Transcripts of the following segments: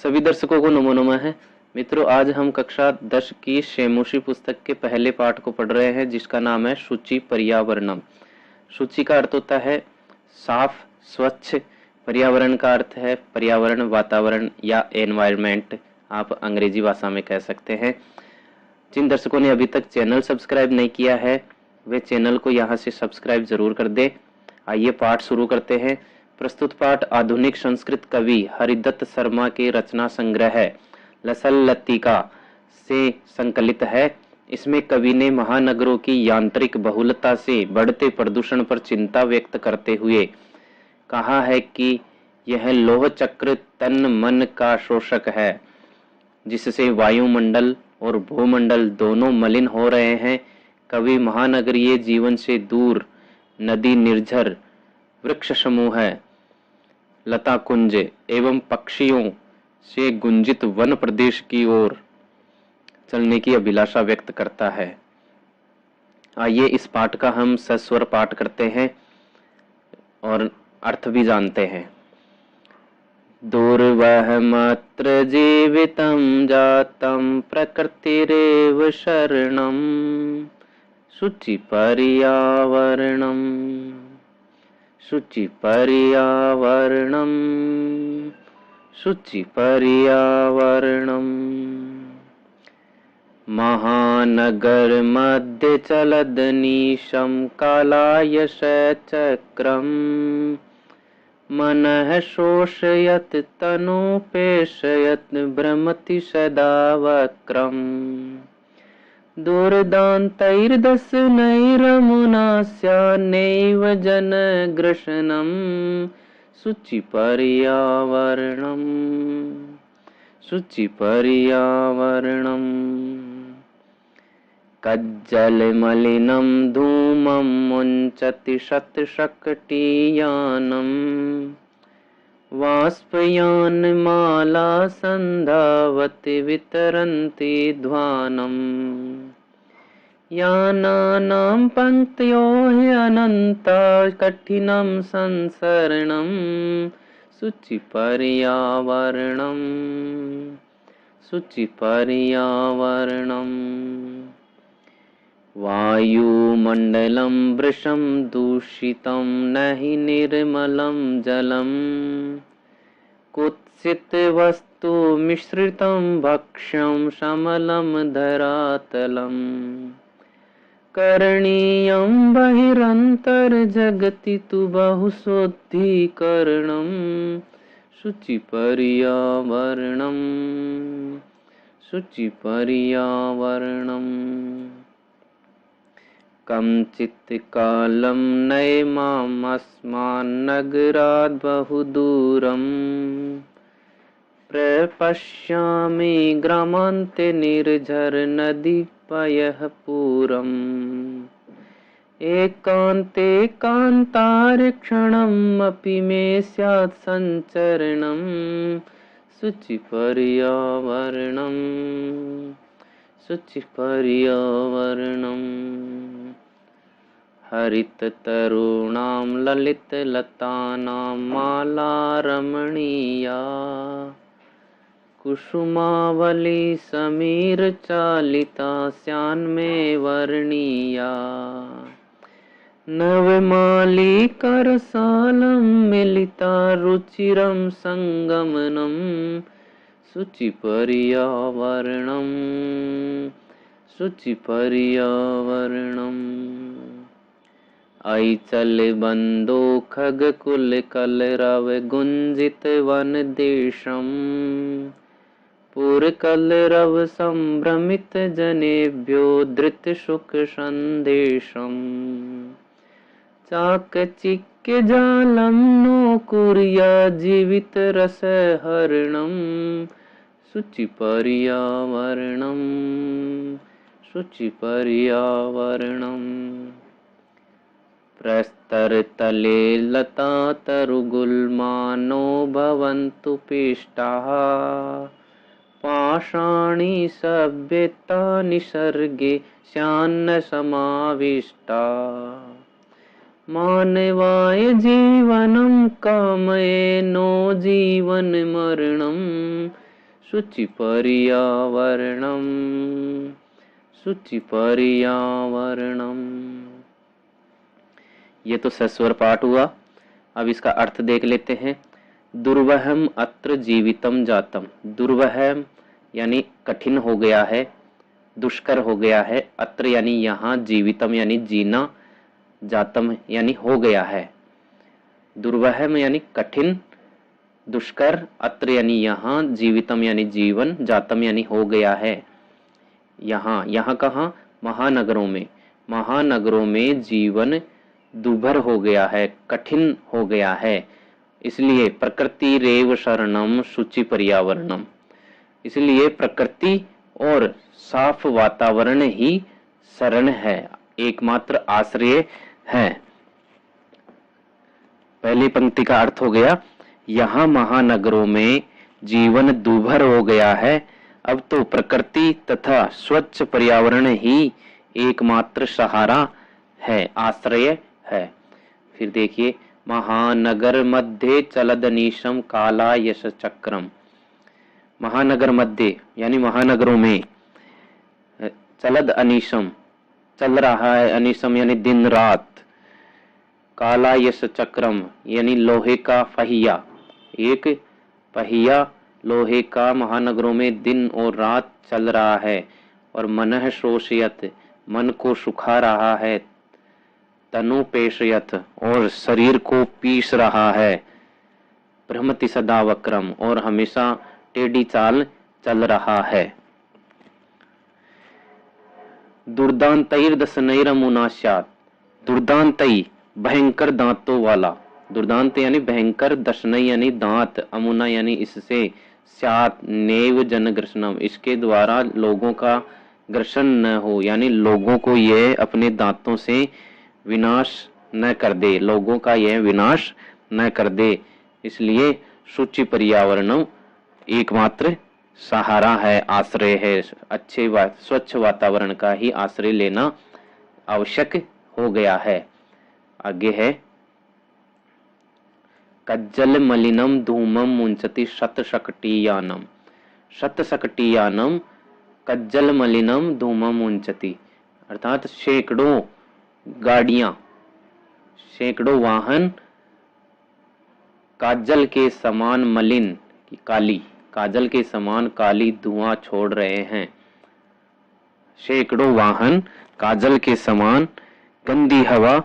सभी दर्शकों को नमो नमः है। मित्रों, आज हम कक्षा 10 की शेमोशी पुस्तक के पहले पाठ को पढ़ रहे हैं, जिसका नाम है शुचि पर्यावरणम। शुचि का अर्थ होता है साफ, स्वच्छ। पर्यावरण का अर्थ है पर्यावरण, वातावरण या एनवायरनमेंट, आप अंग्रेजी भाषा में कह सकते हैं। जिन दर्शकों ने अभी तक चैनल सब्सक्राइब नहीं किया है, वे चैनल को यहाँ से सब्सक्राइब जरूर कर दे। आइए पाठ शुरू करते हैं। प्रस्तुत पाठ आधुनिक संस्कृत कवि हरिदत्त शर्मा के रचना संग्रह लसल लतिका से संकलित है। इसमें कवि ने महानगरों की यांत्रिक बहुलता से बढ़ते प्रदूषण पर चिंता व्यक्त करते हुए कहा है कि यह लोह चक्र तन मन का शोषक है, जिससे वायुमंडल और भूमंडल दोनों मलिन हो रहे हैं। कवि महानगरीय जीवन से दूर नदी, निर्झर, वृक्ष समूह, लता कुंज एवं पक्षियों से गुंजित वन प्रदेश की ओर चलने की अभिलाषा व्यक्त करता है। आइए इस पाठ का हम सस्वर पाठ करते हैं और अर्थ भी जानते हैं। दुर्वहमत्र जीवितं जातं प्रकृतिरेव शरणं शुचि पर्यावरणं शुचि पर्यावरणं शुचि पर्यावरणं। महानगर मध्ये चलदनीशं कालायश चक्रं मनः शोषयत् तनुपेशयत् भ्रमति सदा वक्रम्। दुर्दान्तैर्दशनैरमुनास्यान्नैव जनग्रशनं शुचि पर्यावरणं शुचि पर्यावरणं। कज्जलमलिनं धूमं मुञ्चति शतशकटीयानं वाष्पयानमाला सन्धावति वितरन्ति ध्वानम्। यानानां पङ्क्तयो ह्यनन्ता कठिनं संसरणं शुचि पर्यावरणं शुचि पर्यावरणं। वायुमण्डलं वृषं दूषितं न हि निर्मलं जलम्। कुत्सित वस्तु मिश्रितं भक्ष्यं समलं धरातलम्। करणीयं बहिरन्तर्जगति तु बहुशुद्धीकरणं शुचि पर्यावरणं शुचि पर्यावरणं। कञ्चित् कालं नयेमामस्मान्नगराद् बहुदूरं प्रपश्यामि ग्रामान्ते निर्झरनदीपयः पूरम्। एकान्ते कान्तारक्षणमपि मे स्यात् सञ्चरणं शुचि पर्यावरणं शुचि पर्यावरणं। हरिततरूणां ललितलतानां माला रमणीया कुसुमावली समीरचालिता स्यान्मे वर्णीया। नवमालिकारसालं मिलिता रुचिरं संगमनं शुचि पर्यावरणं शुचि पर्यावरणम्। ऐचलबन्धो खगकुलकलरव गुञ्जित वनदेशम् पुरकलरव सम्भ्रमित जनेभ्यो धृत सुख संदेशम्। चाकचिक्य जालं नो कुर्या जीवित रसहरणं शुचि पर्यावरणं शुचि पर्यावरणम्। प्रस्तरतले लता तरुगुल्मानो भवन्तु पिष्टाः पाषाणी सभ्यता निसर्गे स्यान्न समाविष्टा। मानवाय जीवनं कामये नो जीवन मरणं शुचि पर्यावरणम, शुचि पर्यावरणम। ये तो सस्वर पाठ हुआ। अब इसका अर्थ देख लेते हैं। दुर्वहम अत्र जीवितम जातम। दुर्वहम यानी कठिन हो गया है, दुष्कर हो गया है, अत्र यानी यहाँ, जीवितम यानी जीना, जातम यानी हो गया है। दुर्वहम यानी कठिन, दुष्कर, अत्र यानी यहाँ, जीवितम यानी जीवन, जातम यानी हो गया है। यहाँ, यहाँ कहाँ? महानगरों में। महानगरों में जीवन दुर्भर हो गया है, कठिन हो गया है। इसलिए प्रकृति रेव शरणम शुचि पर्यावरणम। इसलिए प्रकृति और साफ वातावरण ही शरण है, एकमात्र आश्रय है। पहली पंक्ति का अर्थ हो गया, यहाँ महानगरों में जीवन दुर्भर हो गया है, अब तो प्रकृति तथा स्वच्छ पर्यावरण ही एकमात्र सहारा है, आश्रय है। फिर देखिए, महानगर मध्य चलदनीशम काला यश चक्रम। महानगर मध्य यानी महानगरों में, चलद अनीशम चल रहा है, अनीशम यानी दिन रात, काला यश चक्रम यानी लोहे का पहिया, एक पहिया लोहे का महानगरों में दिन और रात चल रहा है। और मनः शोषयत मन को सुखा रहा है, तनु पेशयत और शरीर को पीस रहा है, भ्रमति सदा वक्रम और हमेशा टेढ़ी चाल चल रहा है। दुर्दांतैर दशनैरमुनास्यात्। दुर्दांतई भयंकर दांतों वाला, दुर्दांत यानी भयंकर, दशनई यानी दांत, अमुना यानी इससे, स्यात् नैव जनग्रसनम इसके द्वारा लोगों का ग्रसन न हो, यानी लोगों को यह अपने दांतों से विनाश न कर दे, लोगों का यह विनाश न कर दे। इसलिए शुचि पर्यावरणम एकमात्र सहारा है, आश्रय है। अच्छे स्वच्छ वातावरण का ही आश्रय लेना आवश्यक हो गया है। आगे है, कज्जल मलिनम धूमम मुंचति शतशकटीयानम। शतशकटीयानम कज्जल मलिनम धूमम मुंचति, अर्थात सैकड़ों गाड़ियां, सैकड़ों वाहन काजल के समान मलिन, काली, काजल के समान काली धुआं छोड़ रहे हैं। सैकड़ों वाहन काजल के समान गंदी हवा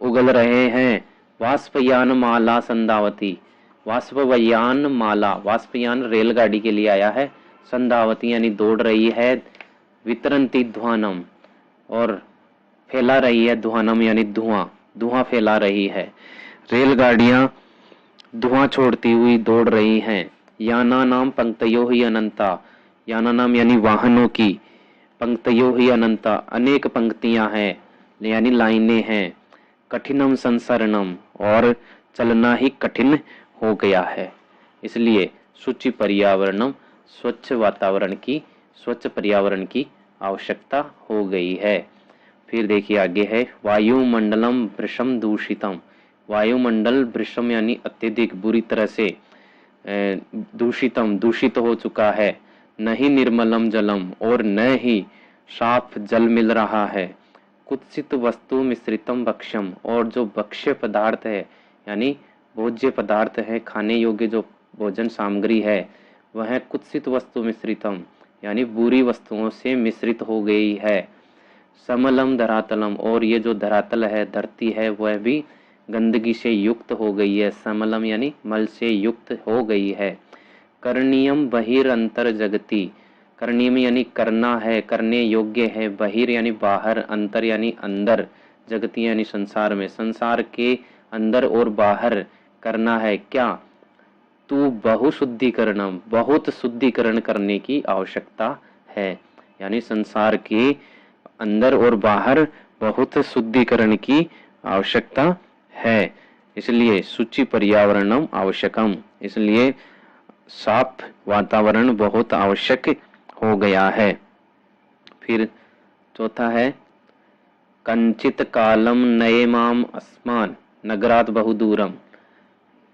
उगल रहे हैं। वाष्पयान माला संधावती। वाष्पयान माला, वाष्पयान रेलगाड़ी के लिए आया है, संधावती यानी दौड़ रही है, वितरंती ध्वानम और फैला रही है, ध्वानम यानी धुआं, धुआं फैला रही है। रेलगाड़ियां धुआं छोड़ती हुई दौड़ रही हैं। याना नाम पंक्तयो ही अनंता। याना नाम यानी वाहनों की, पंक्तयो ही अनंता अनेक पंक्तियां हैं, यानी लाइनें हैं। कठिनम संसरणम और चलना ही कठिन हो गया है। इसलिए शुचि पर्यावरणम स्वच्छ वातावरण की, स्वच्छ पर्यावरण की आवश्यकता हो गई है। फिर देखिए आगे है, वायुमंडलम वृषम दूषितम। वायुमंडल वृषम यानी अत्यधिक बुरी तरह से दूषितम दूषित हो चुका है। न ही निर्मलम जलम और न ही साफ जल मिल रहा है। कुत्सित वस्तु मिश्रितम भक्ष्यम और जो भक्ष्य पदार्थ है यानी भोज्य पदार्थ है, खाने योग्य जो भोजन सामग्री है, वह कुत्सित वस्तु मिश्रितम यानी बुरी वस्तुओं से मिश्रित हो गई है। समलम धरातलम और ये जो धरातल है, धरती है, वह भी गंदगी से युक्त हो गई है। समलम यानी मल से युक्त हो गई है। करणीयम बहिरंतर जगती। करणीयम यानी करना है, करने योग्य है। बहिर यानी बाहर, अंतर यानी अंदर, जगती यानी संसार में, संसार के अंदर और बाहर करना है क्या? तू बहुशुद्धिकरणम बहुत शुद्धिकरण करने की आवश्यकता है, यानी संसार के अंदर और बाहर बहुत शुद्धिकरण की आवश्यकता है। इसलिए शुचि पर्यावरणम आवश्यकम, इसलिए साफ वातावरण बहुत आवश्यक हो गया है। फिर चौथा है, कंचित कालम नये माम अस्मान नगरात बहुदूरम।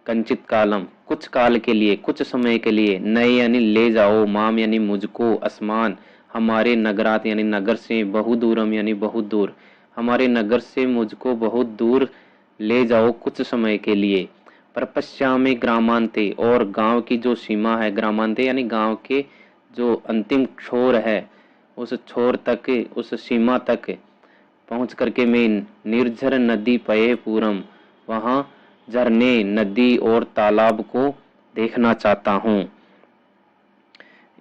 कंचित कालम, कुछ काल के लिए, कुछ समय के लिए, नए यानी ले जाओ, माम यानी मुझको, असमान हमारे, नगरात यानी नगर से, बहु दूरम यानी बहुत दूर, हमारे नगर से मुझको बहुत दूर ले जाओ कुछ समय के लिए। प्रपश्यामि ग्रामांते, और गांव की जो सीमा है, ग्रामांते यानी गांव के जो अंतिम छोर है, उस छोर तक, उस सीमा तक पहुंच करके मैं निर्झर नदी पये पूरम, वहां झरने, नदी और तालाब को देखना चाहता हूँ।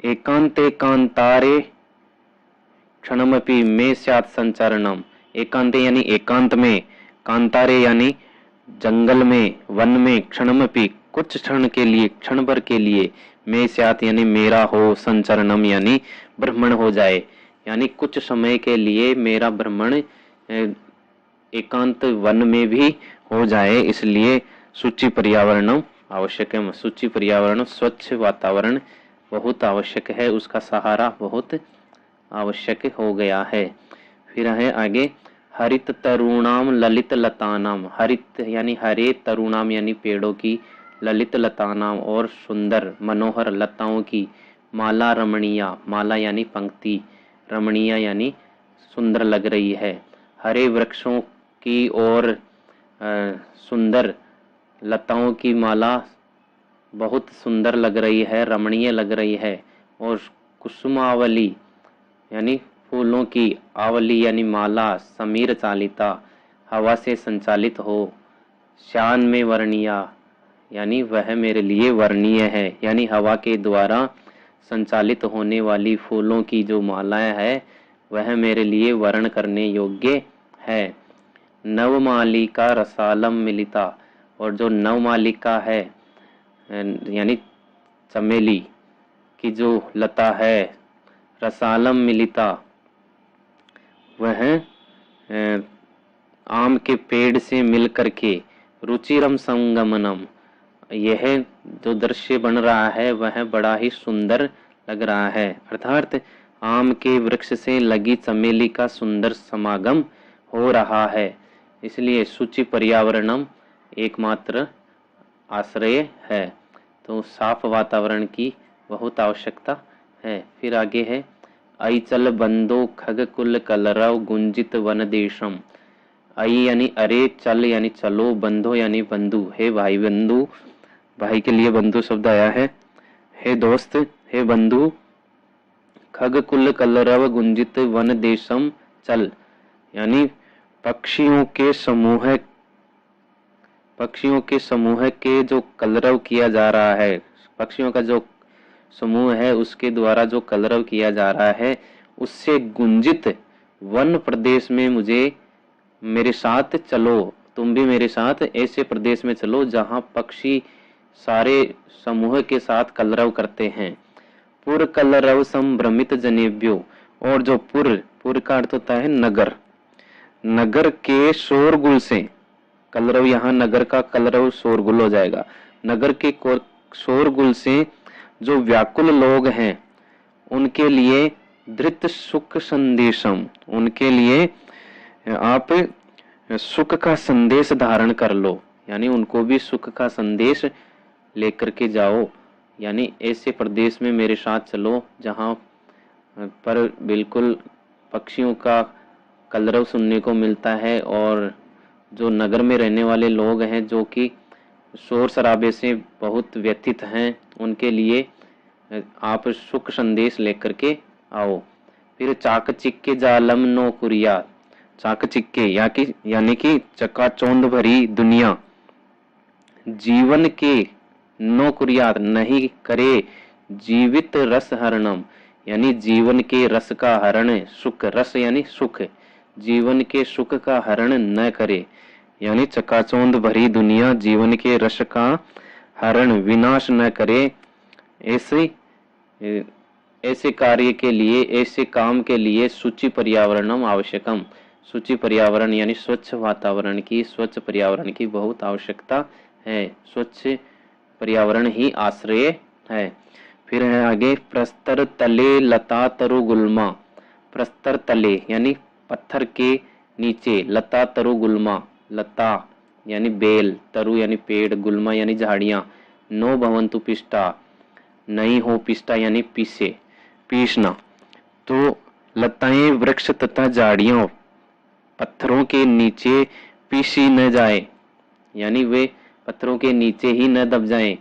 एकांते कांतारे क्षणमपि में स्यात् संचरणम, एकांते यानी एकांत में, कांतारे यानी जंगल में, वन में, क्षणमपि कुछ क्षण के लिए, क्षण भर के लिए, में स्यात् यानी मेरा हो, संचरणम यानी भ्रमण हो जाए, यानी कुछ समय के लिए मेरा भ्रमण एकांत वन में भी हो जाए, इसलिए सूची पर्यावरणम आवश्यक है। सूची पर्यावरण, स्वच्छ वातावरण बहुत आवश्यक है, उसका सहारा बहुत आवश्यक हो गया है। फिर है आगे, हरित तरुणाम ललित लतानाम, हरित यानी हरे, तरुणाम यानी पेड़ों की, ललित लतानाम और सुंदर मनोहर लताओं की, माला रमणीया, माला यानी पंक्ति, रमणीया यानी सुंदर लग रही है, हरे वृक्षों की और सुंदर लताओं की माला बहुत सुंदर लग रही है, रमणीय लग रही है, और कुसुमावली यानी फूलों की, आवली यानी माला, समीर चालिता हवा से संचालित हो, शान में वर्णीया यानी वह मेरे लिए वर्णीय है, यानी हवा के द्वारा संचालित होने वाली फूलों की जो मालाएं है वह मेरे लिए वर्ण करने योग्य है। नवमालिका रसालम मिलिता, और जो नवमालिका है यानी चमेली की जो लता है, रसालम मिलिता वह आम के पेड़ से मिल करके, रुचिरम संगमनम, यह जो दृश्य बन रहा है वह बड़ा ही सुंदर लग रहा है, अर्थात आम के वृक्ष से लगी चमेली का सुंदर समागम हो रहा है, इसलिए सूची पर्यावरणम एकमात्र आश्रय है। तो साफ वातावरण की बहुत आवश्यकता है। फिर आगे है, अइचल बंदो खग कुल कलरव गुंजित वन देशम, आई यानी अरे, चल यानी चलो, बंधो यानी बंधु, हे भाई बंधु, भाई के लिए बंधु शब्द आया है, हे दोस्त, हे बंधु, खग कुल कलरव गुंजित वन देशम चल, यानी पक्षियों के समूह के जो कलरव किया जा रहा है, पक्षियों का जो समूह है उसके द्वारा जो कलरव किया जा रहा है, उससे गुंजित वन प्रदेश में मुझे, मेरे साथ चलो, तुम भी मेरे साथ ऐसे प्रदेश में चलो जहां पक्षी सारे समूह के साथ कलरव करते हैं। पुर कलरव संभ्रमित जनेभ्यो, और जो पुर का अर्थ होता है नगर, नगर के शोरगुल से, कलरव यहाँ नगर का कलरव शोरगुल हो जाएगा, नगर के शोरगुल से जो व्याकुल लोग हैं उनके लिए धृत सुख संदेशम, उनके लिए आप सुख का संदेश धारण कर लो, यानी उनको भी सुख का संदेश लेकर के जाओ, यानी ऐसे प्रदेश में मेरे साथ चलो जहाँ पर बिल्कुल पक्षियों का कलरव सुनने को मिलता है, और जो नगर में रहने वाले लोग हैं जो कि शोर शराबे से बहुत व्यथित हैं, उनके लिए आप सुख संदेश लेकर के आओ। फिर चाकचिक्के जालम नो कुरिया, चाकचिक्के यानी कि चकाचौंध भरी दुनिया, जीवन के नो कुरियात नहीं करे, जीवित रस हरणम, यानी जीवन के रस का हरण, सुख रस यानी सुख, जीवन के सुख का हरण न करे, यानी चकाचौंध भरी दुनिया जीवन के रस का हरण, विनाश न करे, ऐसे कार्य के लिए, ऐसे काम के लिए सूची पर्यावरणम आवश्यकम, सूची पर्यावरण यानी स्वच्छ वातावरण की, स्वच्छ पर्यावरण की बहुत आवश्यकता है, स्वच्छ पर्यावरण ही आश्रय है। फिर है आगे, प्रस्तर तले लता तरु गुल्मा, प्रस्तर तले यानी पत्थर के नीचे, लता तरु गुल्मा, लता यानी बेल, तरु यानी पेड़, गुल्मा यानी झाड़ियाँ, नो भवन्तु पिष्टा, नहीं हो पिष्टा यानी पीसे, पीसना। तो लताएं, वृक्ष तथा झाड़ियों पत्थरों के नीचे पीसी न जाए, यानी वे पत्थरों के नीचे ही न दब जाएं।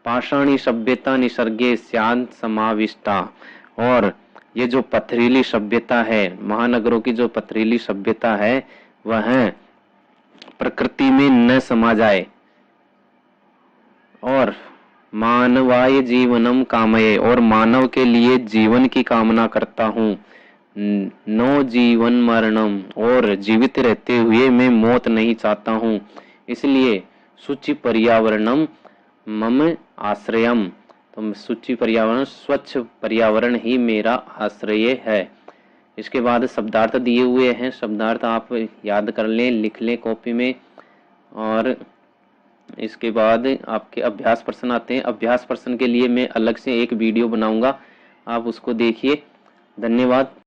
पाषाणी सभ्यता निसर्गे स्यात् समाविष्टा, और ये जो पथरीली सभ्यता है, महानगरों की जो पथरीली सभ्यता है, वह प्रकृति में न समा जाए। और मानवाय जीवनम कामये, और मानव के लिए जीवन की कामना करता हूँ। नो जीवन मरणम, और जीवित रहते हुए मैं मौत नहीं चाहता हूँ। इसलिए शुचि पर्यावरणम मम आश्रयम, तो शुचि पर्यावरण, स्वच्छ पर्यावरण ही मेरा आश्रय है। इसके बाद शब्दार्थ दिए हुए हैं, शब्दार्थ आप याद कर लें, लिख लें कॉपी में। और इसके बाद आपके अभ्यास प्रश्न आते हैं। अभ्यास प्रश्न के लिए मैं अलग से एक वीडियो बनाऊंगा, आप उसको देखिए। धन्यवाद।